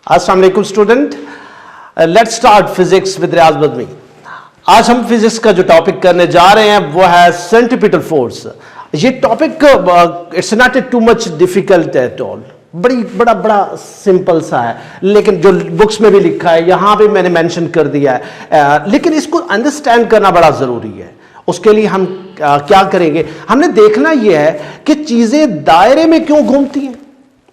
अस्सलाम वालेकुम student, let's start physics with Riyaz Badami. आज हम फिजिक्स का जो टॉपिक करने जा रहे हैं वो है सेंट्रीपिटल फोर्स। ये topic it's not too much difficult at all, बड़ा सिंपल सा है, लेकिन जो बुक्स में भी लिखा है यहां भी मैंने मेंशन कर दिया है, लेकिन इसको अंडरस्टैंड करना बड़ा जरूरी है। उसके लिए हम क्या करेंगे, हमने देखना यह है कि चीजें दायरे में क्यों घूमती हैं।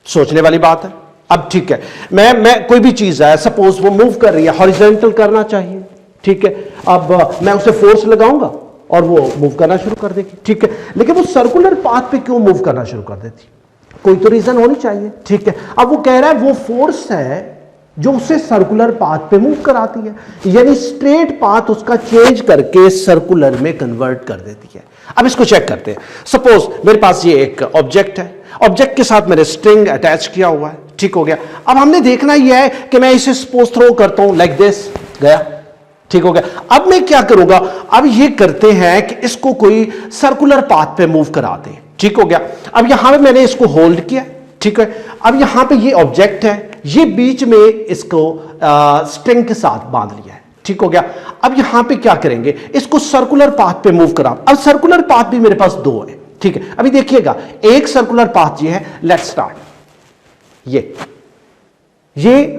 सोचने वाली बात है। अब ठीक है, मैं कोई भी चीज है, सपोज वो मूव कर रही है, हॉरिजॉन्टल करना चाहिए, ठीक है। अब मैं उसे फोर्स लगाऊंगा और वो मूव करना शुरू कर देगी, ठीक है। लेकिन वो सर्कुलर पाथ पे क्यों मूव करना शुरू कर देती, कोई तो रीजन होनी चाहिए, ठीक है। अब वो कह रहा है वो फोर्स है जो उसे सर्कुलर पाथ पे मूव कराती है, यानी स्ट्रेट पाथ उसका चेंज करके सर्कुलर में कन्वर्ट कर देती है। अब इसको चेक करते हैं। सपोज मेरे पास ये एक ऑब्जेक्ट है, ऑब्जेक्ट के साथ मैंने स्ट्रिंग अटैच किया हुआ है, ठीक हो गया। अब हमने देखना यह है कि मैं इसे सपोज थ्रो करता हूं लाइक दिस, गया, ठीक हो गया। अब मैं क्या करूंगा, अब ये करते हैं कि इसको कोई सर्कुलर पाथ पे मूव करा दें, ठीक हो गया। अब यहां पे मैंने इसको होल्ड किया, ठीक है। अब यहां पे ये ऑब्जेक्ट है, ये बीच में इसको स्ट्रिंग के साथ बांध लिया है, ठीक हो गया। अब यहां पे क्या करेंगे, इसको सर्कुलर पाथ पे मूव करा। अब सर्कुलर पाथ भी मेरे पास दो है, ठीक है। अभी देखिएगा, एक सर्कुलर पाथ ये है, लेट्स स्टार्ट। ये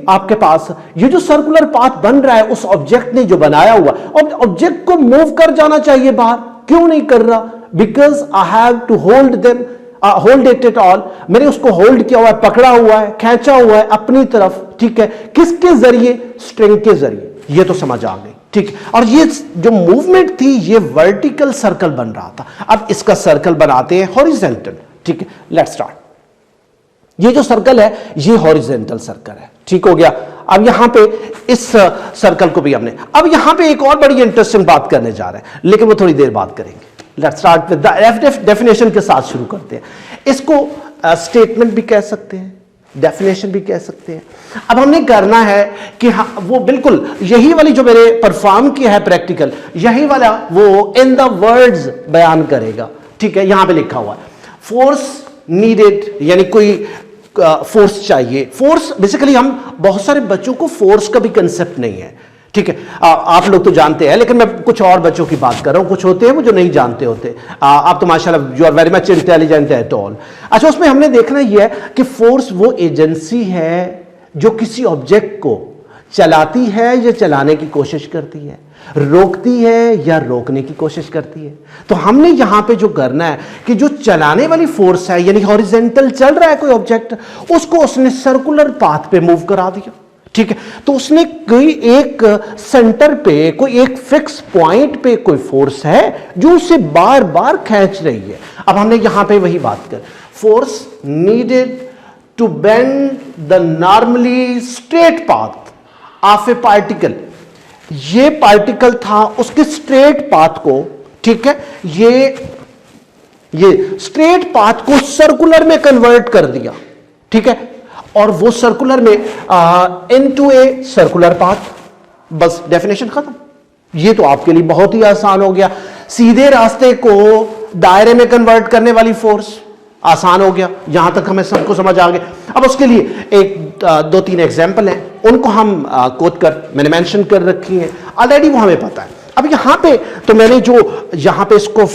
आपके पास ये जो सर्कुलर पाथ बन रहा है उस ऑब्जेक्ट ने जो बनाया हुआ, और ऑब्जेक्ट को मूव कर जाना चाहिए बाहर, क्यों नहीं कर रहा? Because I have to hold them, hold it at all. मैंने उसको होल्ड किया हुआ है, पकड़ा हुआ है, खींचा हुआ है अपनी तरफ, ठीक है। किसके जरिए? स्ट्रिंग के जरिए। ये तो समझ आ गई, ठीक। और ये जो मूवमेंट थी ये वर्टिकल सर्कल बन रहा था। अब इसका सर्कल बनाते हैं हॉरिजॉन्टल, ठीक है। Let's start. ये जो सर्कल है ये हॉरिजॉन्टल सर्कल है, ठीक हो गया। अब यहां पे इस सर्कल को भी हमने, अब यहां पे एक और बड़ी इंटरेस्टिंग बात करने जा रहे हैं, लेकिन वो थोड़ी देर बाद करेंगे। Let's start with the definition के साथ शुरू करते हैं। इसको स्टेटमेंट भी कह सकते हैं, डेफिनेशन भी कह सकते हैं। अब हमने करना है कि वो बिल्कुल यही वाली जो मैंने परफॉर्म किया है प्रैक्टिकल, यही वाला वो इन द वर्ड्स बयान करेगा, ठीक है। यहां पे लिखा हुआ है फोर्स नीडेड, यानी कोई फोर्स चाहिए। फोर्स बेसिकली, हम बहुत सारे बच्चों को फोर्स का भी कंसेप्ट नहीं है, ठीक है। आप लोग तो जानते हैं, लेकिन मैं कुछ और बच्चों की बात कर रहा हूं। कुछ होते हैं वो जो नहीं जानते होते। आप तो माशाल्लाह you are very much intelligent at all. अच्छा, उसमें हमने देखना यह है कि फोर्स वो एजेंसी है जो किसी ऑब्जेक्ट को चलाती है या चलाने की कोशिश करती है, रोकती है या रोकने की कोशिश करती है। तो हमने यहां पे जो करना है कि जो चलाने वाली फोर्स है, यानी हॉरिजॉन्टल चल रहा है कोई ऑब्जेक्ट, उसको उसने सर्कुलर पाथ पे मूव करा दिया, ठीक है। तो उसने कोई एक सेंटर पे, कोई एक फिक्स पॉइंट पे कोई फोर्स है जो उसे बार बार खींच रही है। अब हमने यहां पे वही बात कर, force needed to bend the normally straight path of a particle. ये पार्टिकल था, उसके स्ट्रेट पाथ को, ठीक है, ये स्ट्रेट पाथ को सर्कुलर में कन्वर्ट कर दिया, ठीक है। और वो सर्कुलर में इनटू ए सर्कुलर पाथ। बस डेफिनेशन खत्म। ये तो आपके लिए बहुत ही आसान हो गया। सीधे रास्ते को दायरे में कन्वर्ट करने वाली फोर्स, आसान हो गया। यहां तक हमें सबको समझ आ गया। अब उसके लिए एक दो तीन एग्जाम्पल हैं, उनको हम कोट कर, मैंने मेंशन कर रखी है ऑलरेडी, वो हमें पता है। अब यहां पे तो मैंने जो यहां पे इसको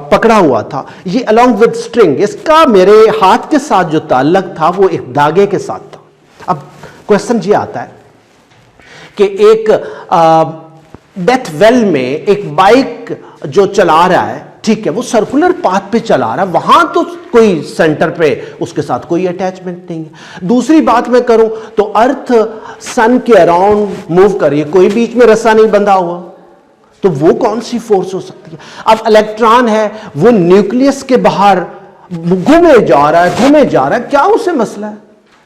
पकड़ा हुआ था, ये अलोंग विद स्ट्रिंग, इसका मेरे हाथ के साथ जो ताल्लुक था वो एक धागे के साथ था। अब क्वेश्चन ये आता है कि एक डेथ वेल में एक बाइक जो चला रहा है, ठीक है, वो सर्कुलर पाथ पे चला रहा है, वहां तो कोई सेंटर पे उसके साथ कोई अटैचमेंट नहीं है। दूसरी बात मैं करूं तो अर्थ सन के अराउंड मूव कर रही है, कोई बीच में रस्सा नहीं बंधा हुआ, तो वो कौन सी फोर्स हो सकती है? अब इलेक्ट्रॉन है, वो न्यूक्लियस के बाहर घूमे जा रहा है, क्या उसे मसला है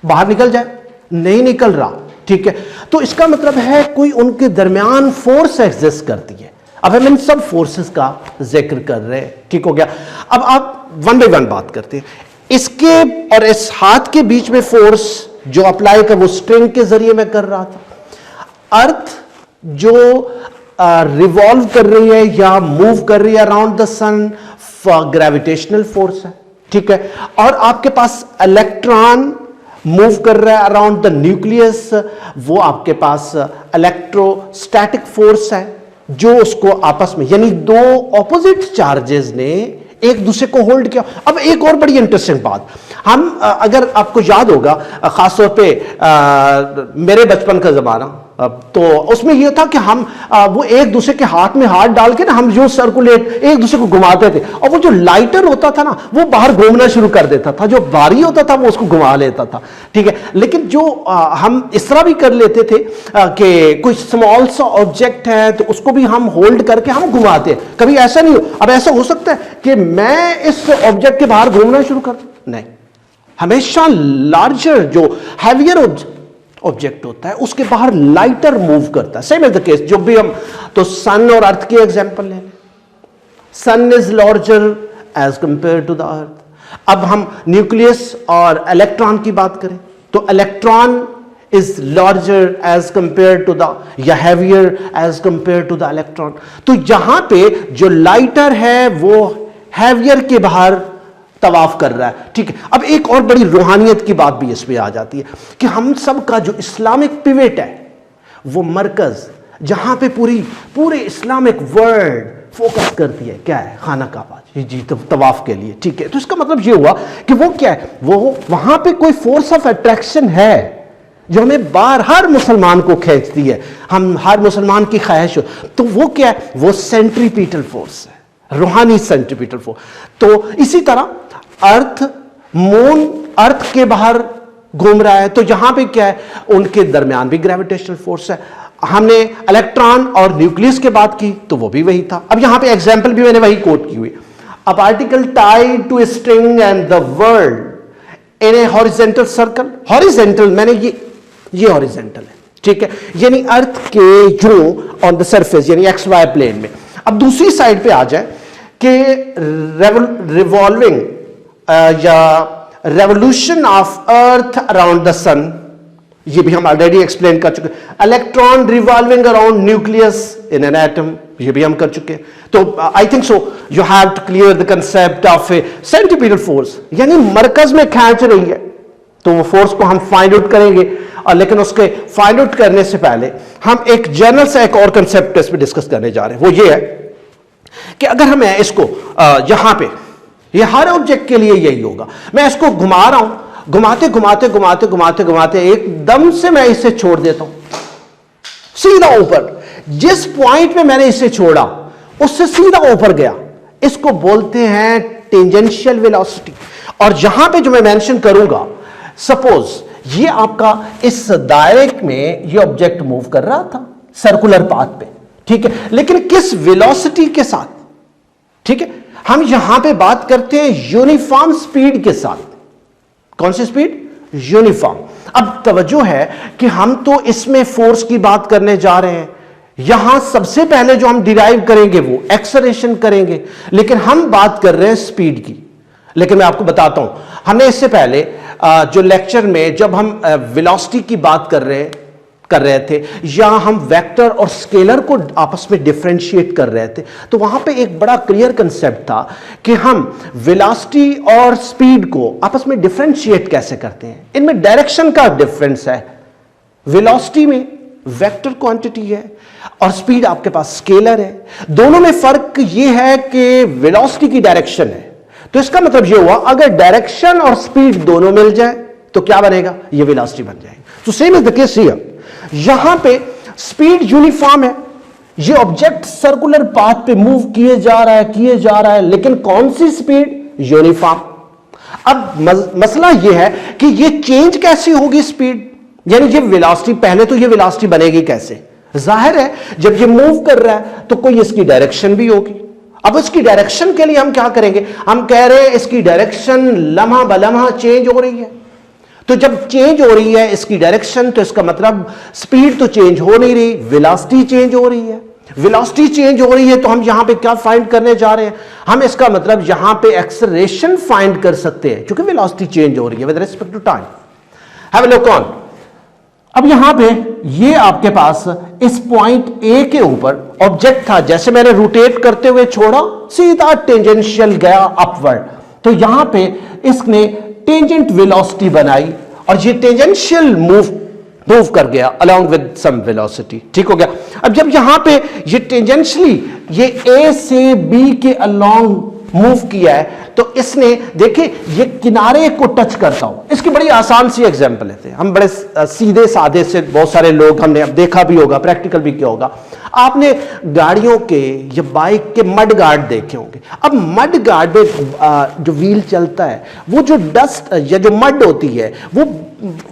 बाहर निकल जाए? नहीं निकल रहा, ठीक है। तो इसका मतलब है कोई उनके दरमियान फोर्स एग्जिस्ट करती है। अब हम इन सब फोर्सेस का जिक्र कर रहे हैं, ठीक हो गया। अब आप वन बाय वन बात करते हैं। इसके और इस हाथ के बीच में फोर्स जो अप्लाई कर, वो स्ट्रिंग के जरिए मैं कर रहा था। अर्थ जो रिवॉल्व कर रही है या मूव कर रही है around the sun, gravitational force है, ठीक है। और आपके पास इलेक्ट्रॉन मूव कर रहा है अराउंड द न्यूक्लियस, वो आपके पास इलेक्ट्रोस्टैटिक फोर्स है जो उसको आपस में, यानी दो ऑपोजिट चार्जेस ने एक दूसरे को होल्ड किया। अब एक और बड़ी इंटरेस्टिंग बात, हम अगर आपको याद होगा खासतौर पे मेरे बचपन का जमाना, तो उसमें यह था कि हम वो एक दूसरे के हाथ में हाथ डाल के ना हम जो सर्कुलेट एक दूसरे को घुमाते थे, और वो जो लाइटर होता था ना वो बाहर घूमना शुरू कर देता था, जो भारी होता था वो उसको घुमा लेता था, ठीक है। लेकिन जो हम इस तरह भी कर लेते थे कि कोई स्मॉल सा ऑब्जेक्ट है तो उसको भी हम होल्ड करके हम घुमाते हैं, कभी ऐसा नहीं हो। अब ऐसा हो सकता है कि मैं इस ऑब्जेक्ट के बाहर घूमना शुरू कर दूं? नहीं, हमेशा लार्जर जो हैवियर ऑब्जेक्ट होता है उसके बाहर लाइटर मूव करता है। सेम इज द केस, जो भी हम तो सन और अर्थ की एग्जांपल ले लें, sun is larger as compare to the earth. अब हम न्यूक्लियस और इलेक्ट्रॉन की बात करें तो electron is larger as compare to the, या heavier as compare to the electron. तो यहां पे जो लाइटर है वो हैवियर के बाहर तवाफ कर रहा है, ठीक है। अब एक और बड़ी रूहानियत की बात भी इसमें आ जाती है कि हम सब का जो इस्लामिक पिवेट है, वो मरकज जहां पे पूरे इस्लामिक वर्ल्ड फोकस करती है, क्या है? खाना काबा जी तवाफ के लिए, ठीक है। तो इसका मतलब ये हुआ कि वो क्या है, वो वहां पे कोई फोर्स ऑफ अट्रैक्शन है जो हमें बाहर हर मुसलमान को खींचती है, हम हर मुसलमान की ख्वाहिश हो। तो वो क्या है? वो सेंट्रीपिटल फोर्स है, रूहानी सेंट्रीपिटल फोर्स। तो इसी तरह अर्थ, मून अर्थ के बाहर घूम रहा है, तो यहां पे क्या है? उनके दरमियान भी ग्रेविटेशनल फोर्स है। हमने इलेक्ट्रॉन और न्यूक्लियस की बात की तो वो भी वही था। अब यहां पे एग्जांपल भी मैंने वही कोट की हुई, a particle tied to a string and the whirled in a horizontal circle. Horizontal मैंने ये हॉरिजेंटल है, ठीक है, यानी अर्थ के जो ऑन द सरफेस यानी एक्स वाई प्लेन में। अब दूसरी साइड पे आ जाए कि रिवॉल्विंग या revolution of earth around the sun, ये भी हम ऑलरेडी एक्सप्लेन कर चुके। Electron revolving around nucleus in an atom, ये भी हम कर चुके। तो I think so you have to clear the concept of a centripetal force, यानी मरकज में खींच रही है, तो वो फोर्स को हम फाइंड आउट करेंगे। और लेकिन उसके फाइंड आउट करने से पहले हम एक जनरल से एक और कंसेप्ट इस पे डिस्कस करने जा रहे हैं। वो ये है कि अगर हम इसको यहां पे, ये हर ऑब्जेक्ट के लिए यही होगा, मैं इसको घुमा रहा हूं, घुमाते घुमाते घुमाते घुमाते घुमाते एकदम से मैं इसे छोड़ देता हूं सीधा ऊपर, जिस पॉइंट पे मैंने इसे छोड़ा उससे सीधा ऊपर गया, इसको बोलते हैं टेंजेंशियल वेलोसिटी। और यहां पे जो मैं मेंशन करूंगा, सपोज ये आपका इस दायरे में ये ऑब्जेक्ट मूव कर रहा था सर्कुलर पाथ पे, ठीक है, लेकिन किस वेलोसिटी के साथ? ठीक है, हम यहां पे बात करते हैं यूनिफॉर्म स्पीड के साथ। कौन सी स्पीड? यूनिफॉर्म। अब तवज्जो है कि हम तो इसमें फोर्स की बात करने जा रहे हैं, यहां सबसे पहले जो हम डिराइव करेंगे वो एक्सेलरेशन करेंगे, लेकिन हम बात कर रहे हैं स्पीड की। लेकिन मैं आपको बताता हूं, हमने इससे पहले जो लेक्चर में जब हम वेलोसिटी की बात कर रहे थे, या हम वेक्टर और स्केलर को आपस में डिफरेंशिएट कर रहे थे, तो वहां पे एक बड़ा क्लियर कंसेप्ट था कि हम वेलोसिटी और स्पीड को आपस में डिफरेंशिएट कैसे करते हैं। इनमें डायरेक्शन का डिफरेंस है, वेलोसिटी में वेक्टर क्वांटिटी है और स्पीड आपके पास स्केलर है। दोनों में फर्क यह है कि वेलोसिटी की डायरेक्शन है, तो इसका मतलब यह हुआ अगर डायरेक्शन और स्पीड दोनों मिल जाए तो क्या बनेगा? ये वेलोसिटी बन जाएगी। तो same is the case here, यहां पे स्पीड यूनिफॉर्म है, ये ऑब्जेक्ट सर्कुलर पाथ पे मूव किए जा रहा है, लेकिन कौन सी स्पीड? यूनिफॉर्म। अब मसला यह है कि ये चेंज कैसे होगी स्पीड, यानी ये वेलोसिटी, पहले तो ये वेलोसिटी बनेगी कैसे? जाहिर है जब ये मूव कर रहा है तो कोई इसकी डायरेक्शन भी होगी। अब इसकी डायरेक्शन के लिए हम क्या करेंगे? हम कह रहे हैं इसकी डायरेक्शन लम्हा बलम्हा चेंज हो रही है। तो जब चेंज हो रही है इसकी डायरेक्शन, तो इसका मतलब स्पीड तो चेंज हो नहीं रही, वेलोसिटी चेंज हो रही है। वेलोसिटी चेंज हो रही है तो हम यहां पे क्या फाइंड करने जा रहे हैं? हम इसका मतलब यहां पे एक्सेलरेशन फाइंड कर सकते हैं, क्योंकि वेलोसिटी चेंज हो रही है with respect to time. Have a look on. अब यहां पे ये आपके पास इस पॉइंट ए के ऊपर ऑब्जेक्ट था, जैसे मैंने रोटेट करते हुए छोड़ा, सीधा टेंजेंशियल गया अपवर्ड, तो यहां पे इसने टेंजेंट वेलोसिटी बनाई और ये टेंजेंशियल मूव कर गया along with some velocity, ठीक हो गया। अब जब यहां पे ये टेंजेंशियली ये A से B के along मूव किया है तो इसने देखिए ये किनारे को टच करता हूं। इसकी बड़ी आसान सी एग्जांपल लेते हैं हम, बड़े सीधे साधे से, बहुत सारे लोग हमने अब देखा भी होगा, प्रैक्टिकल भी किया होगा। आपने गाड़ियों के या बाइक के मड गार्ड देखे होंगे। अब मड गार्ड में जो व्हील चलता है वो जो डस्ट या जो मड होती है वो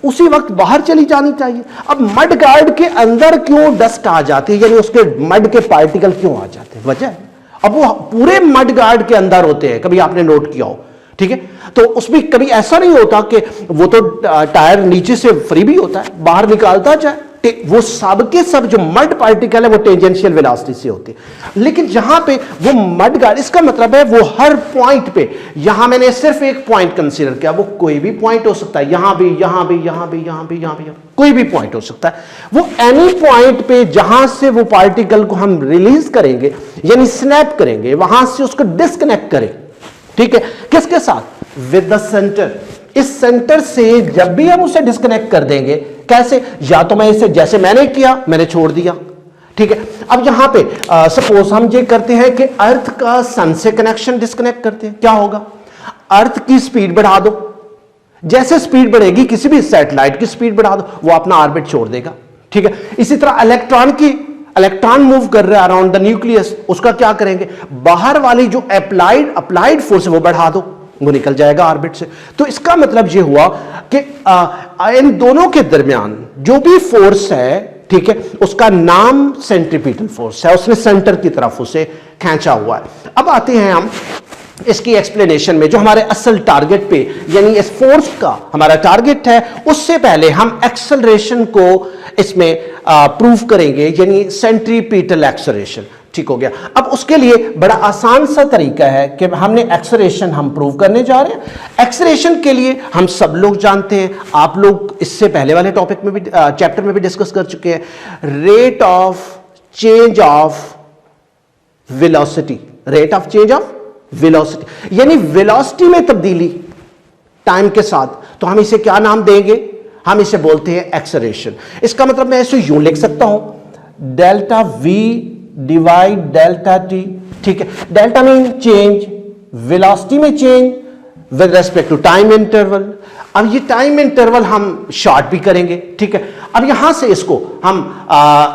उसी वक्त बाहर चली जानी चाहिए। अब मड गार्ड के अंदर क्यों डस्ट आ जाती है, यानी उसके मड के पार्टिकल क्यों आ जाते हैं, वजह है। अब वो पूरे मड गार्ड के अंदर होते हैं, कभी आपने नोट किया हो, ठीक है। तो उसमें कभी ऐसा नहीं होता कि वो तो टायर नीचे से फ्री भी होता है, बाहर निकालता जाए, वो सब के सब जो मड पार्टिकल है वो टेंजेंशियल वेलोसिटी से होती है। लेकिन जहां पे वो मड गार्ड, इसका मतलब है वो हर पॉइंट पे, यहां मैंने सिर्फ एक पॉइंट कंसीडर किया, वो कोई भी पॉइंट हो सकता है, यहां भी, यहां भी, यहां भी, यहां भी, यहां भी, कोई भी पॉइंट हो सकता है। वो एनी पॉइंट पे जहां से वो पार्टिकल को हम रिलीज करेंगे यानी स्नैप करेंगे, वहां से उसको डिस्कनेक्ट करें, ठीक है, किसके साथ, विद द सेंटर। इस सेंटर से जब भी हम उसे डिस्कनेक्ट कर देंगे, कैसे, या तो मैं इसे जैसे मैंने किया, मैंने छोड़ दिया, ठीक है। अब यहां पे सपोज हम ये करते हैं कि अर्थ का सन से कनेक्शन डिस्कनेक्ट करते हैं, क्या होगा, अर्थ की स्पीड बढ़ा दो, जैसे स्पीड बढ़ेगी किसी भी सैटेलाइट की स्पीड बढ़ा दो, वो अपना ऑर्बिट छोड़ देगा, ठीक है। इसी तरह इलेक्ट्रॉन मूव कर रहा है अराउंड द न्यूक्लियस, उसका क्या करेंगे, बाहर वाली जो अप्लाइड फोर्स है वो बढ़ा दो, वो निकल जाएगा ऑर्बिट से। तो इसका मतलब ये हुआ कि इन दोनों के दरमियान जो भी फोर्स है, ठीक है, उसका नाम सेंट्रीपिटल फोर्स है, उसने सेंटर की तरफ उसे खींचा हुआ है। अब आते हैं हम इसकी एक्सप्लेनेशन में, जो हमारे असल टारगेट पे, यानी इस फोर्स का हमारा टारगेट है, उससे पहले हम एक्सेलरेशन को इसमें प्रूव करेंगे, यानी सेंट्रीपिटल एक्सेलरेशन, ठीक हो गया। अब उसके लिए बड़ा आसान सा तरीका है कि हमने एक्सेलरेशन हम प्रूव करने जा रहे हैं। एक्सेलरेशन के लिए हम सब लोग जानते हैं, आप लोग इससे पहले वाले टॉपिक में भी, चैप्टर में भी डिस्कस कर चुके हैं, rate of change of velocity, rate of change of velocity, यानी वेलोसिटी में तब्दीली टाइम के साथ। तो हम इसे क्या नाम देंगे, हम इसे बोलते हैं एक्सेलरेशन। इसका मतलब मैं इसे यूं लिख सकता हूं, delta we divide delta t, ठीक है। डेल्टा मीन चेंज, वेलोसिटी में change with respect to time interval. अब ये टाइम इंटरवल हम शॉर्ट भी करेंगे, ठीक है। अब यहां से इसको हम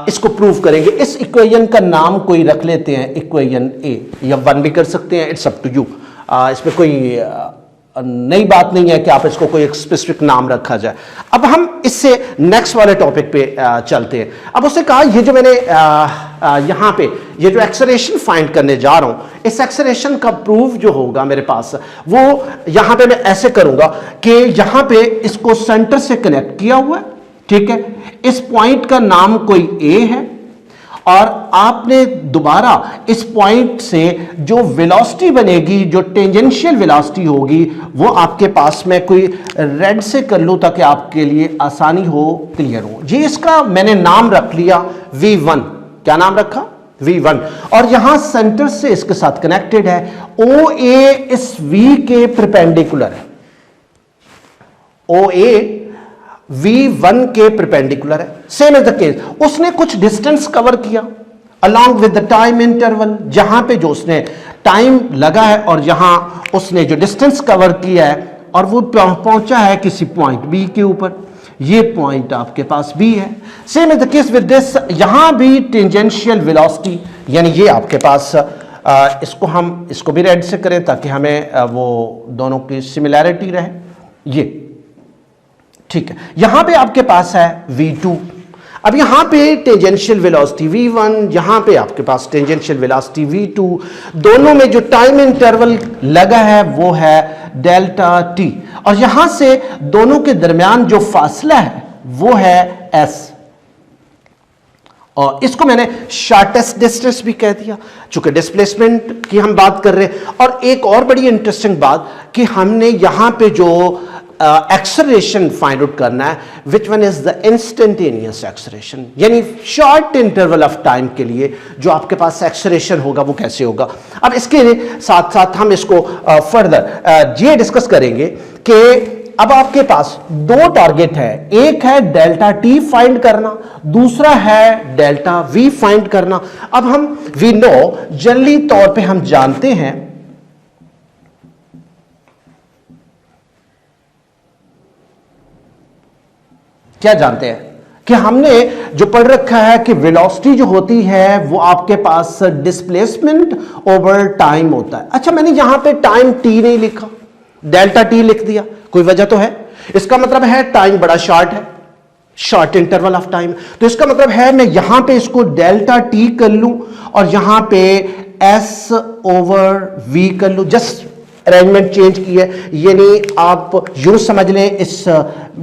इसको प्रूव करेंगे। इस इक्वेशन का नाम कोई रख लेते हैं, इक्वेशन ए, या 1 भी कर सकते हैं, इट्स अप टू यू। इसमें कोई नई बात नहीं है कि आप इसको कोई एक स्पेसिफिक नाम रखा जाए। अब हम इससे नेक्स्ट वाले टॉपिक पे चलते हैं। अब उसने कहा ये जो मैंने यहां पे ये जो एक्सेलरेशन फाइंड करने जा रहा हूं, इस एक्सेलरेशन का प्रूफ जो होगा मेरे पास, वो यहां पे मैं ऐसे करूंगा कि यहां पे इसको सेंटर से कनेक्ट किया हुआ है, ठीक है। इस पॉइंट का नाम कोई ए है और आपने दोबारा इस पॉइंट से जो वेलोसिटी बनेगी, जो टेंजेंशियल वेलोसिटी होगी, वो आपके पास में कोई रेड से कर लूं ताकि आपके लिए आसानी हो, क्लियर हो। ये इसका मैंने नाम रख लिया V1। क्या नाम रखा, V1। और यहां सेंटर से इसके साथ कनेक्टेड है, OA इस V के परपेंडिकुलर है, OA V1 के परपेंडिकुलर है। सेम इज द केस, उसने कुछ डिस्टेंस कवर किया along with the time interval, जहां पे जो उसने टाइम लगा है और जहां उसने जो डिस्टेंस कवर किया है, और वो पहुंचा है किसी पॉइंट बी के ऊपर। ये पॉइंट आपके पास बी है। Same is the case with this, यहां भी टेंजेंशियल वेलोसिटी, यानी ये आपके पास इसको भी रेड से करें ताकि हमें वो दोनों की सिमिलैरिटी रहे, ये ठीक है। यहां पे आपके पास है V2। अब यहां पे टेंजेंशियल वेलोसिटी V1, यहां पे आपके पास टेंजेंशियल वेलोसिटी V2, दोनों में जो टाइम इंटरवल लगा है वो है डेल्टा t, और यहां से दोनों के दरमियान जो फासला है वो है s, और इसको मैंने शॉर्टेस्ट डिस्टेंस भी कह दिया, चूंकि डिस्प्लेसमेंट की हम बात कर रहे हैं। और एक और बड़ी इंटरेस्टिंग बात कि हमने यहां पे जो एक्सेलरेशन फाइंड आउट करना है, which one is the instantaneous acceleration, यानी शॉर्ट इंटरवल ऑफ टाइम के लिए जो आपके पास एक्सेलरेशन होगा वो कैसे होगा। अब इसके साथ साथ हम इसको फर्दर ये डिस्कस करेंगे कि अब आपके पास दो टारगेट है, एक है डेल्टा टी फाइंड करना, दूसरा है डेल्टा वी फाइंड करना। अब हम वी नो जनरली तौर पे हम जानते हैं क्या जानते हैं कि हमने जो पढ़ रखा है कि वेलोसिटी जो होती है वो आपके पास डिस्प्लेसमेंट ओवर टाइम होता है। अच्छा, मैंने यहां पे टाइम टी नहीं लिखा, डेल्टा टी लिख दिया, कोई वजह तो है? इसका मतलब है टाइम बड़ा शॉर्ट है, शॉर्ट इंटरवल ऑफ टाइम। तो इसका मतलब है मैं यहां पे इसको डेल्टा टी कर लूं और यहां पे एस ओवर वी कर लूं, जस्ट अरेंजमेंट चेंज की है। यानी आप यूं समझ लें इस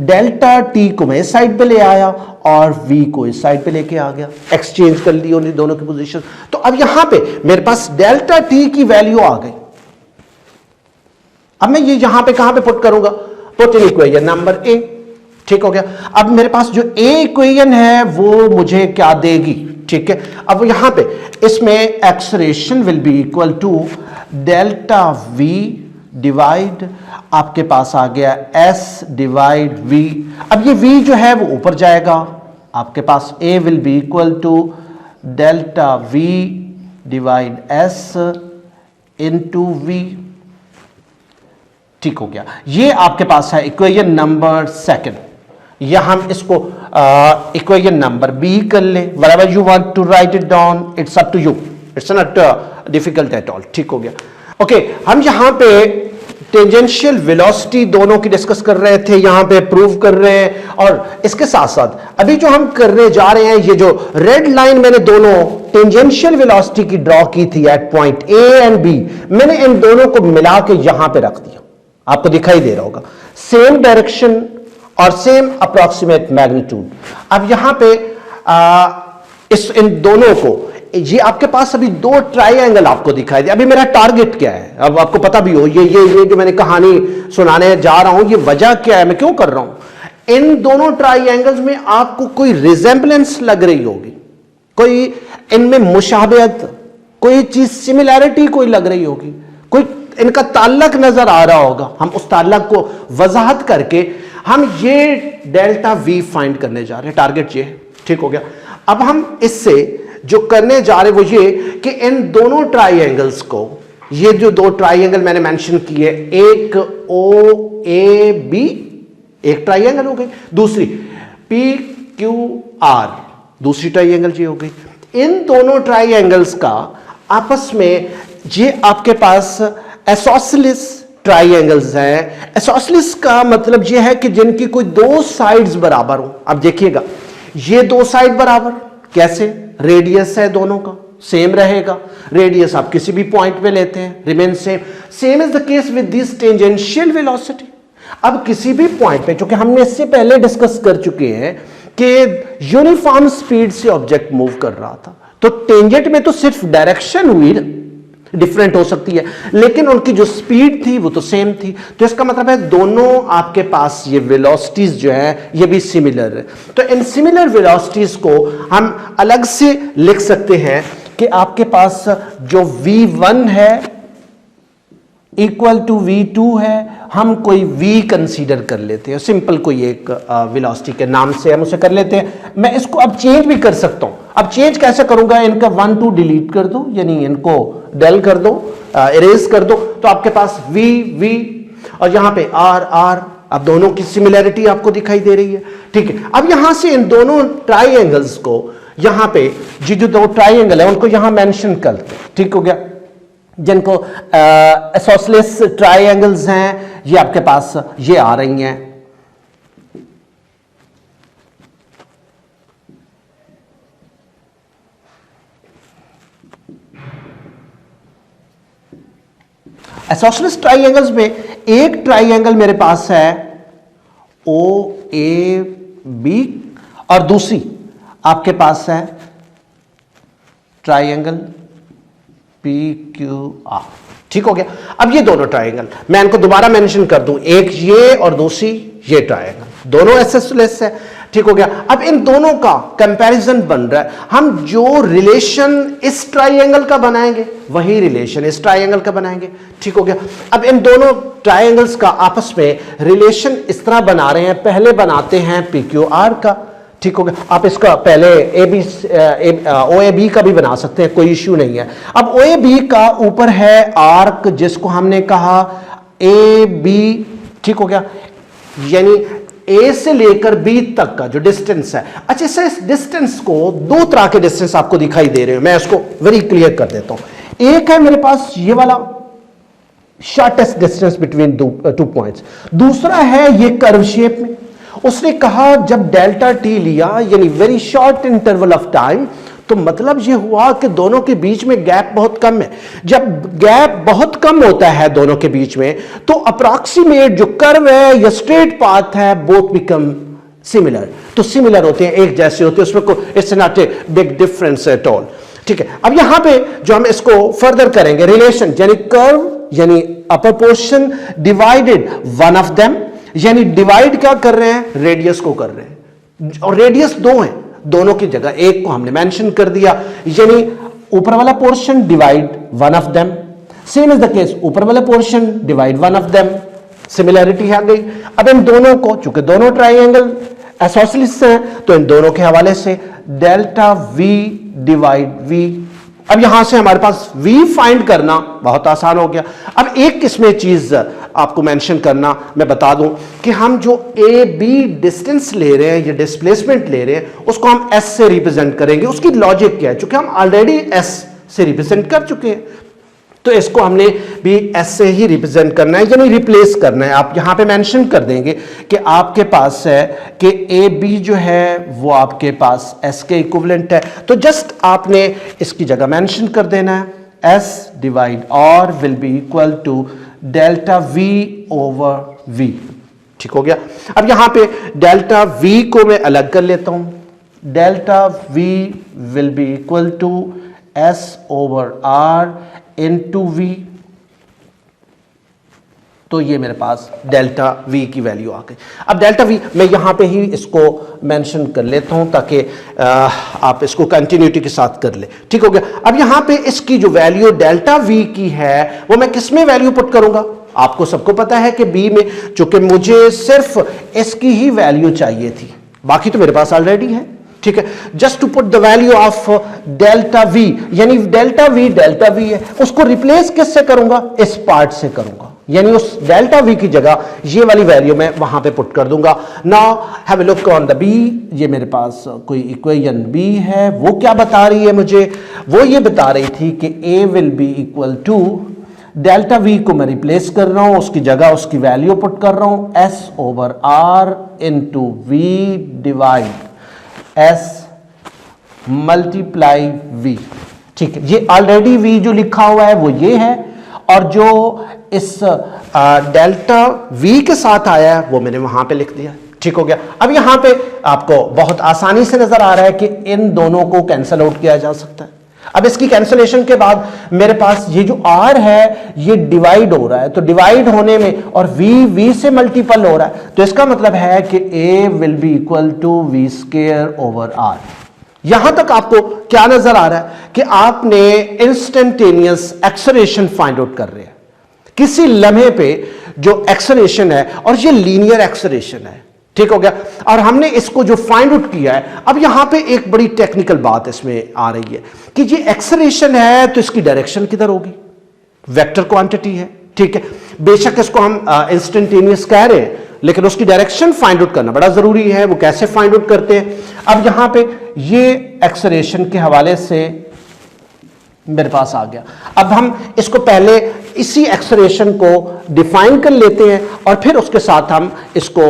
डेल्टा टी को मैं इस साइड पे ले आया और वी को इस साइड पे लेके आ गया, एक्सचेंज कर ली उन्हीं दोनों की पोजीशन। तो अब यहां पे मेरे पास डेल्टा टी की वैल्यू आ गई। अब मैं ये यहां पे कहां पे पुट करूंगा? Put in equation number A. ठीक हो गया। अब मेरे पास जो ए इक्वेशन है वो मुझे क्या देगी? ठीक है, अब यहां पे इसमें acceleration will be equal to delta we divide आपके पास आ गया एस डिवाइड वी। अब ये वी जो है वो ऊपर जाएगा, आपके पास a will be equal to delta we divide s into v. ठीक हो गया। ये आपके पास है इक्वेशन नंबर सेकंड, या हम इसको इक्वेशन नंबर बी कर लें। Wherever you want to write it down, it's up to you, it's not difficult at all. ठीक हो गया। ओके, हम यहां पे टेंजेंशियल वेलोसिटी दोनों की डिस्कस कर रहे थे, यहां पे प्रूव कर रहे हैं। और इसके साथ साथ अभी जो हम करने जा रहे हैं, ये जो रेड लाइन मैंने दोनों टेंजेंशियल वेलोसिटी की ड्रॉ की थी at point A and B, मैंने इन दोनों को मिला के यहां पे रख दिया। आपको दिखाई दे रहा होगा सेम डायरेक्शन और सेम अप्रॉक्सीमेट मैग्नीट्यूड। अब यहां पे इस इन दोनों को, ये आपके पास अभी दो ट्राइएंगल आपको दिखाई दे। अभी मेरा टारगेट क्या है, अब आपको पता भी हो, ये जो मैंने कहानी सुनाने जा रहा हूं, ये वजह क्या है, मैं क्यों कर रहा हूं। इन दोनों ट्राइएंगल्स में आपको कोई रिजेंबलेंस लग रही होगी, कोई इनमें मुशाबहत, कोई चीज सिमिलैरिटी कोई लग रही होगी, कोई इनका ताल्लुक नजर आ रहा होगा। हम उस ताल्लुक को वजाहत करके हम ये डेल्टा वी फाइंड करने जा रहे हैं। टारगेट ये है। ठीक हो गया। अब हम इससे जो करने जा रहे वो ये कि इन दोनों ट्राइएंगल्स को, ये जो दो ट्राइएंगल मैंने मेंशन किए, एक ओ ए बी एक ट्राइएंगल हो गई, दूसरी पी क्यू आर दूसरी ट्राइएंगल ये हो गई। इन दोनों ट्राइएंगल्स का आपस में ये आपके पास एसोसिलिस ट्राइएंगल्स हैं। एसोसिलिस का मतलब यह है कि जिनकी कोई दो साइड्स बराबर हो। अब देखिएगा, ये दो साइड बराबर कैसे? रेडियस है दोनों का सेम रहेगा, रेडियस आप किसी भी पॉइंट पे लेते हैं remain same. Same is the case with this tangential velocity. अब किसी भी पॉइंट पे, चूंकि हमने इससे पहले डिस्कस कर चुके हैं कि यूनिफॉर्म स्पीड से ऑब्जेक्ट मूव कर रहा था, तो टेंजेंट में तो सिर्फ डायरेक्शन हुई डिफरेंट हो सकती है, लेकिन उनकी जो स्पीड थी वो तो सेम थी। तो इसका मतलब है दोनों आपके पास ये वेलोसिटीज जो है ये भी सिमिलर है। तो इन सिमिलर वेलोसिटीज को हम अलग से लिख सकते हैं कि आपके पास जो v1 है इक्वल टू v2 है। हम कोई v कंसीडर कर लेते हैं, सिंपल कोई एक वेलोसिटी के नाम से हम उसे कर लेते हैं। मैं इसको अब चेंज भी कर सकता हूं। अब चेंज कैसे करूंगा? इनका 1 2 डिलीट कर दो, यानी इनको डेल कर दो, इरेज कर दो, तो आपके पास v और यहां पे r। अब दोनों की सिमिलैरिटी आपको दिखाई दे रही है। ठीक है। अब यहां से इन दोनों ट्राइएंगल्स को, यहां पे जो दो ट्राइएंगल है उनको यहां मेंशन करते हैं। ठीक हो गया। जिनको एसोसिलिस ट्राइएंगल्स हैं, ये आपके पास ये आ रही हैं। एसोसिलिस ट्राइएंगल्स में एक ट्राइएंगल मेरे पास है ओ ए बी और दूसरी आपके पास है ट्राइएंगल पी क्यू आर। ठीक हो गया। अब ये दोनों ट्राइएंगल मैं इनको दोबारा मेंशन कर दूं, एक ये और दूसरी ये ट्राइएंगल, दोनों एसोसिलिस है। ठीक हो गया। अब इन दोनों का कंपैरिजन बन रहा है, हम जो रिलेशन इस ट्राइंगल का बनाएंगे वही रिलेशन इस ट्राइंगल का बनाएंगे, ठीक हो गया। अब इन दोनों ट्राइंगल्स का आपस में रिलेशन इस तरह बना रहे हैं, पहले बनाते हैं PQR का, ठीक हो गया। आप इसका पहले OAB का भी बना सकते हैं, कोई इश्यू नहीं है। अब OAB का ऊपर है आर्क जिसको हमने कहा AB, ठीक हो गया, यानी A से लेकर B तक का जो डिस्टेंस है। अच्छा, इस डिस्टेंस को दो तरह के डिस्टेंस आपको दिखाई दे रहे हैं, मैं इसको वेरी क्लियर कर देता हूं। एक है मेरे पास ये वाला shortest distance between two points, दूसरा है ये कर्व शेप में। उसने कहा जब डेल्टा T लिया यानी very short interval of time, तो मतलब ये हुआ कि दोनों के बीच में गैप बहुत कम है। जब गैप बहुत कम होता है दोनों के बीच में, तो अप्रॉक्सीमेट जो कर्व है या स्ट्रेट पाथ है, बोथ बिकम सिमिलर। तो सिमिलर होते हैं, एक जैसे होते हैं, उसमें कोई it's not a big difference at all, ठीक है। अब यहां पे जो हम इसको फर्दर करेंगे, रिलेशन यानी कर्व यानी upper portion divided one of them, यानी डिवाइड क्या कर रहे हैं, रेडियस को कर रहे हैं, और रेडियस दो हैं, दोनों की जगह एक को हमने मेंशन कर दिया, यानी ऊपर वाला portion divide one of them, same is the case ऊपर वाला portion divide one of them, similarity आ गई। अब इन दोनों को, चूंकि दोनों ट्राइंगल आइसोसेलेस हैं, तो इन दोनों के हवाले से डेल्टा V डिवाइड V। अब यहां से हमारे पास V फाइंड करना बहुत आसान हो गया। अब एक इसमें चीज आपको मेंशन करना मैं बता दूं कि हम जो AB डिस्टेंस ले रहे हैं या डिस्प्लेसमेंट ले रहे हैं, उसको हम S से रिप्रेजेंट करेंगे। उसकी लॉजिक क्या है, चूंकि हम ऑलरेडी S से रिप्रेजेंट कर चुके हैं, तो इसको हमने भी S से ही रिप्रेजेंट करना है, यानी रिप्लेस करना है। आप यहां पे मेंशन कर देंगे कि आपके पास है कि AB जो है वो आपके पास S के इक्विवेलेंट है, तो जस्ट आपने इसकी जगह मेंशन कर देना है S divide R will be equal to delta V over V, ठीक हो गया। अब यहां पे डेल्टा V को मैं अलग कर लेता हूं, delta V will be equal to S over R into V, तो ये मेरे पास डेल्टा V की वैल्यू आ गई। अब डेल्टा V मैं यहां पे ही इसको मेंशन कर लेता हूं ताकि आप इसको कंटिन्यूटी के साथ कर ले, ठीक हो गया। अब यहां पे इसकी जो वैल्यू डेल्टा V की है वो मैं किस में वैल्यू पुट करूंगा, आपको सबको पता है कि B में, चूंकि मुझे सिर्फ इसकी ही वैल्यू चाहिए थी, बाकी तो मेरे पास ऑलरेडी है, ठीक है। Just to put the value of delta V, यानी डेल्टा V है, उसको रिप्लेस किससे करूंगा, इस पार्ट से करूंगा, यानी उस डेल्टा V की जगह ये वाली वैल्यू मैं वहां पे पुट कर दूंगा। Now have a look on the B, ये मेरे पास कोई इक्वेशन B है, वो क्या बता रही है मुझे, वो ये बता रही थी कि A will be equal to delta V को मैं रिप्लेस कर रहा हूं, उसकी जगह उसकी वैल्यू पुट कर रहा हूं S over R into V divide S multiply V, ठीक है। ये ऑलरेडी V जो लिखा हुआ है वो ये है, और जो इस डेल्टा V के साथ आया है वो मैंने वहां पे लिख दिया, ठीक हो गया। अब यहां पे आपको बहुत आसानी से नजर आ रहा है कि इन दोनों को कैंसिल आउट किया जा सकता है। अब इसकी कैंसिलेशन के बाद मेरे पास ये जो R है ये डिवाइड हो रहा है, तो डिवाइड होने में और V से मल्टीपल हो रहा है, तो इसका मतलब है कि A will be equal to V square over R। यहां तक आपको क्या नजर आ रहा है कि आपने इंस्टेंटेनियस एक्सेलरेशन फाइंड आउट कर रहे हैं, किसी लम्हे पे जो एक्सेलरेशन है, और ये लीनियर एक्सेलरेशन है, ठीक हो गया। और हमने इसको जो फाइंड आउट किया है, अब यहां पे एक बड़ी टेक्निकल बात इसमें आ रही है कि ये एक्सेलरेशन है तो इसकी डायरेक्शन किधर होगी, वेक्टर क्वांटिटी है, ठीक है। बेशक इसको हम इंस्टेंटेनियस कह रहे हैं, लेकिन उसकी डायरेक्शन फाइंड आउट करना बड़ा जरूरी है। वो कैसे फाइंड आउट करते हैं, अब यहां पे ये एक्सेलरेशन के हवाले से मेरे पास आ गया। अब हम इसको पहले इसी एक्सेलरेशन को डिफाइन कर लेते हैं और फिर उसके साथ हम इसको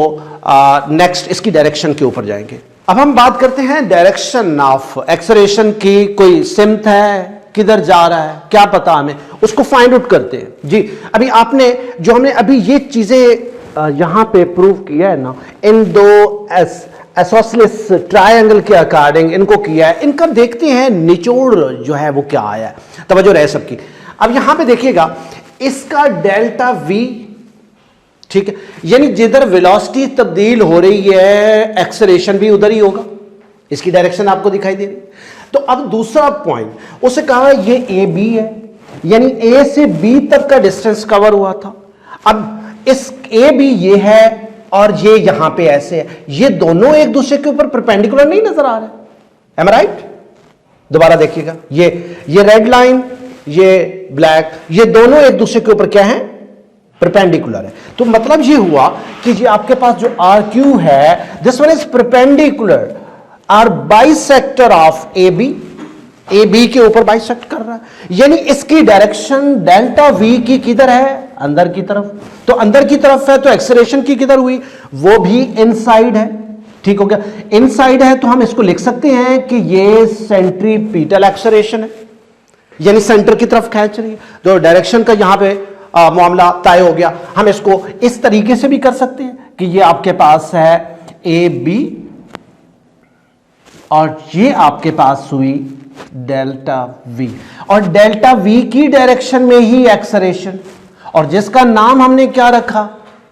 नेक्स्ट इसकी डायरेक्शन के ऊपर जाएंगे। अब हम बात करते हैं डायरेक्शन ऑफ एक्सेलरेशन की, कोई सिमत है, किधर जा रहा है, क्या पता हमें, उसको फाइंड आउट करते हैं जी। अभी आपने जो हमने अभी ये चीजें यहां पे प्रूव किया है ना, इन दो आइसोसेलेस ट्रायंगल के अकॉर्डिंग इनको किया है, इनका देखते हैं निचोड़ जो है वो क्या आया है, तवज्जो रहे सबकी। अब यहां पे देखिएगा इसका डेल्टा V, ठीक है, यानी जिधर वेलोसिटी तब्दील हो रही है एक्सेलरेशन भी उधर ही होगा, इसकी डायरेक्शन आपको दिखाई दे रही है। तो अब दूसरा पॉइंट उसे कहा ये ए बी है, यानी ए से बी तक का डिस्टेंस कवर हुआ था। अब इस ए बी ये है और ये यहां पे ऐसे है, ये दोनों एक दूसरे के ऊपर परपेंडिकुलर नहीं नजर आ रहे, एम आई राइट? दोबारा देखिएगा, ये रेड लाइन, ये ब्लैक, ये दोनों एक दूसरे के ऊपर क्या है? परपेंडिकुलर है। तो मतलब ये हुआ कि जी आपके पास जो आर क्यू है, this one is perpendicular or bisector of A B के ऊपर बाइसेक्ट कर रहा है, यानी इसकी डायरेक्शन डेल्टा वी की किधर है? अंदर की तरफ। तो अंदर की तरफ है तो एक्सेलरेशन की किधर हुई? वो भी इनसाइड है। ठीक हो गया, इनसाइड है तो हम इसको लिख सकते हैं कि ये सेंट्रीपिटल एक्सेलरेशन है, यानी सेंटर की तरफ खींच रही है। तो डायरेक्शन का यहां पे मामला तय हो गया। हम इसको इस तरीके से भी कर सकते हैं कि ये आपके पास है ए बी और ये आपके पास हुई डेल्टा वी, और डेल्टा वी की डायरेक्शन में ही एक्सेलरेशन, और जिसका नाम हमने क्या रखा?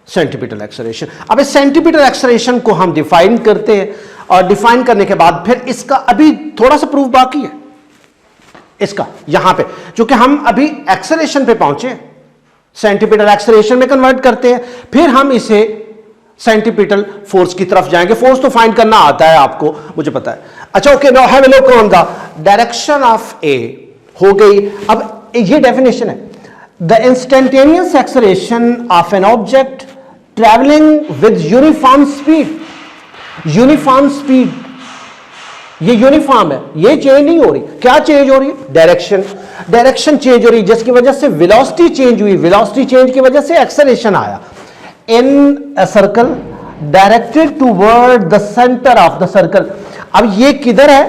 Centripetal acceleration. अब इस सेंट्रीपिटल एक्सेलरेशन को हम डिफाइन करते हैं, और डिफाइन करने के बाद फिर इसका अभी थोड़ा सा प्रूफ बाकी है इसका यहां पे, क्योंकि हम अभी एक्सेलरेशन पे पहुंचे, सेंट्रीपिटल एक्सेलरेशन में कन्वर्ट करते हैं, फिर हम इसे सेंट्रीपिटल फोर्स की तरफ जाएंगे। फोर्स तो फाइंड करना आता है आपको, मुझे पता है। अच्छा okay, now have a look on the direction of a हो गई। अब ये डेफिनेशन है, the instantaneous acceleration of an object travelling with uniform speed. Uniform speed, ये यूनिफॉर्म है, ये चेंज नहीं हो रही। क्या चेंज हो रही है? डायरेक्शन। डायरेक्शन चेंज हो रही है, जिसकी वजह से वेलोसिटी चेंज हुई, वेलोसिटी चेंज की वजह से एक्सेलरेशन आया। In a circle directed toward the centre of the circle. अब ये किधर है?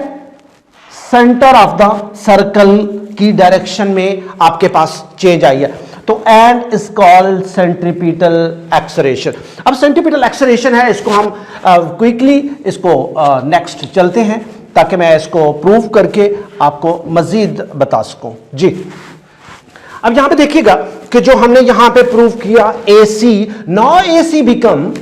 सेंटर ऑफ द सर्कल की डायरेक्शन में आपके पास चेंज आई है। तो and is called centripetal acceleration. अब सेंट्रीपिटल एक्सेलरेशन है, इसको हम क्विकली इसको नेक्स्ट चलते हैं ताकि मैं इसको प्रूव करके आपको मजीद बता सकूं। जी अब यहां पे देखिएगा कि जो हमने यहां पे प्रूव किया AC, now AC become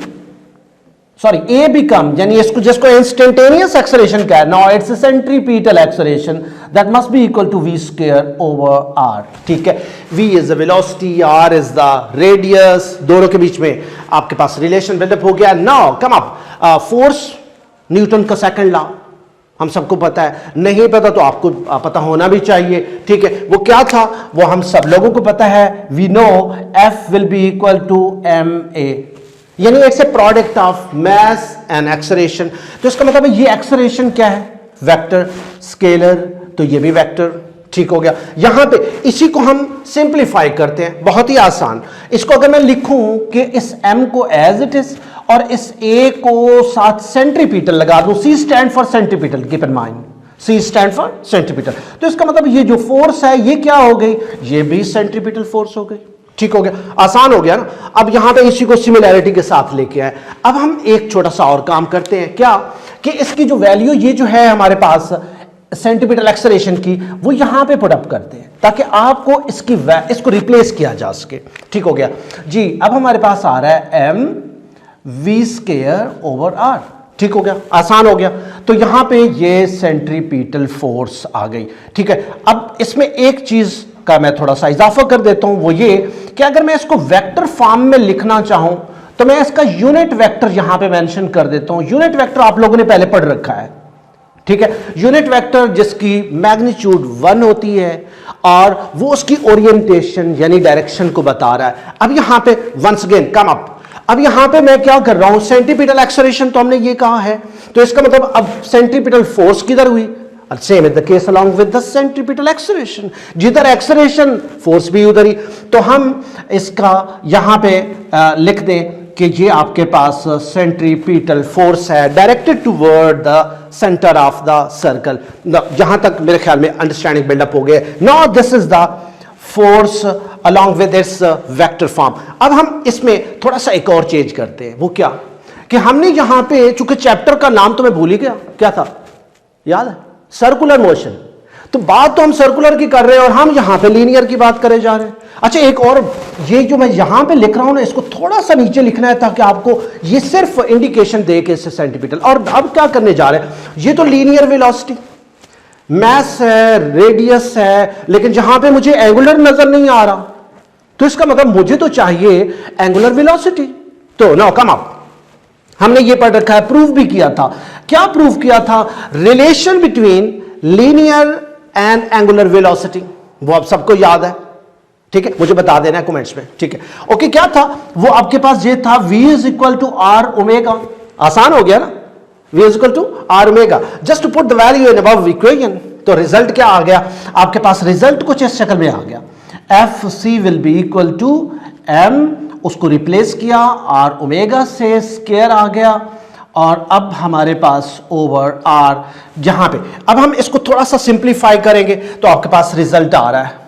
A become, यानी इसको जिसको इंस्टेंटेनियस एक्सेलरेशन क्या है, now it's a centripetal acceleration that must be equal to v square over r। ठीक है, v is the velocity, r is the radius, दोनों के बीच में आपके पास रिलेशन बिल्डअप हो गया। Now come up, force Newton का सेकंड लॉ हम सबको पता है, नहीं पता तो आपको पता होना भी चाहिए। ठीक है, वो क्या था? वो हम सब लोगों को पता है, we know F will be equal to ma, यानी it's a product of mass and acceleration. तो इसका मतलब है ये एक्सेलरेशन क्या है? वेक्टर। स्केलर, तो ये भी वेक्टर। ठीक हो गया। यहां पे इसी को हम सिंप्लीफाई करते हैं, बहुत ही आसान। इसको अगर मैं लिखूं कि इस m को एज इट इज और इस a को साथ सेंट्रीपिटल लगा दूं, C stand for centripetal, keep in mind, C stand for centripetal. तो इसका मतलब ये जो फोर्स है ये क्या हो गई? ये भी सेंट्रीपिटल फोर्स हो गई। ठीक हो गया, आसान हो गया ना। अब यहां पे इसी को सिमिलैरिटी के साथ लेके आए। अब हम एक छोटा सा और काम करते हैं, क्या कि इसकी जो वैल्यू ये जो है हमारे पास सेंट्रीपिटल एक्सेलरेशन की, वो यहां पे पुट अप करते हैं ताकि आपको इसको रिप्लेस किया जा सके। ठीक हो गया जी। अब हमारे पास आ रहा है m v square over r। ठीक हो गया, आसान हो गया। तो यहां पे ये सेंट्रीपिटल फोर्स आ गई। ठीक है, अब इसमें एक चीज का मैं थोड़ा सा इजाफा कर देता हूं, वो ये कि अगर मैं इसको वेक्टर फॉर्म में लिखना चाहूं तो मैं इसका यूनिट वेक्टर यहां पे मेंशन कर देता हूं। यूनिट वेक्टर आप लोगों ने पहले पढ़ रखा है। ठीक है, यूनिट वेक्टर जिसकी मैग्नीट्यूड 1 होती है और वो उसकी ओरिएंटेशन यानी डायरेक्शन को बता रहा है। अब यहां पे वंस अगेन कम अप, अब यहां पे मैं क्या कर रहा हूं? सेंट्रीपिटल एक्सेलरेशन तो हमने ये कहा है, तो इसका मतलब अब सेंट्रीपिटल फोर्स किधर हुई? Same is the case along with the centripetal acceleration, जिधर एक्सेलरेशन फोर्स भी उधर ही। तो हम इसका यहां पे लिख दें कि ये आपके पास सेंट्रीपिटल फोर्स है directed toward the centre of the circle. जहां तक मेरे ख्याल में अंडरस्टैंडिंग बिल्डअप हो गए। Now this is the force along with its vector form. अब हम इसमें थोड़ा सा एक और चेंज करते हैं, वो क्या कि हमने यहां पे, चूंकि चैप्टर का नाम तो मैं भूल ही गया, क्या था याद है? Circular motion. तो बात तो हम सर्कुलर की कर रहे हैं और हम यहां पे लीनियर की बात करे जा रहे हैं। अच्छा, एक और, ये जो मैं यहां पे लिख रहा हूं ना, इसको थोड़ा सा नीचे लिखना है ताकि आपको ये सिर्फ इंडिकेशन दे के इससे सेंटीमीटर। और अब क्या करने जा रहे हैं, ये तो लीनियर वेलोसिटी, मास है, रेडियस है, लेकिन जहां पे मुझे एंगुलर नजर नहीं आ रहा, तो इसका मतलब मुझे तो चाहिए एंगुलर वेलोसिटी। तो नाउ कम अप, हमने ये पढ़ रखा है, प्रूव भी किया था। क्या प्रूव किया था? Relation between linear and angular velocity, वो आप सबको याद है, ठीक है? मुझे बता देना है कमेंट्स में, ठीक है? ओके, क्या था वो? आपके पास ये था v is equal to R omega. आसान हो गया ना, v is equal to R omega. Just to put the value in above equation, तो रिजल्ट क्या आ गया आपके पास? रिजल्ट कुछ इस शक्ल में आ गया, F C will be equal to M, उसको रिप्लेस किया, आर ओमेगा से स्क्वायर आ गया, और अब हमारे पास ओवर आर, जहां पे अब हम इसको थोड़ा सा सिंप्लीफाई करेंगे तो आपके पास रिजल्ट आ रहा है।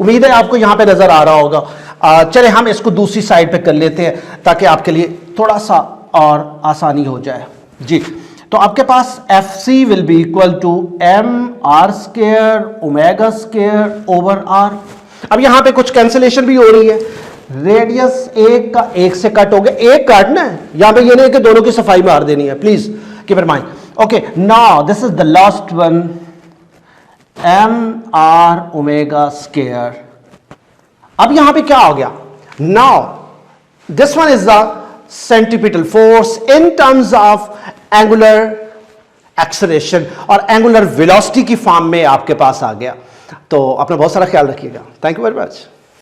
उम्मीद है आपको यहां पे नजर आ रहा होगा। चले हम इसको दूसरी साइड पे कर लेते हैं ताकि आपके लिए थोड़ा सा और आसानी हो जाए जी। तो आपके पास F C will be equal to M R square omega square over R. अब यहां पे कुछ कैंसिलेशन भी हो रही है, रेडियस एक का एक से कट हो गया, एक काटना है यहां पे, ये नहीं कि दोनों की सफाई मार देनी है, please keep in mind. Okay, now this is the last one, M R omega square. अब यहां पे क्या हो गया? Now this one is the centripetal force in terms of angular acceleration, और एंगुलर वेलोसिटी की फॉर्म में आपके पास आ गया। तो अपना बहुत सारा ख्याल रखिएगा। Thank you very much.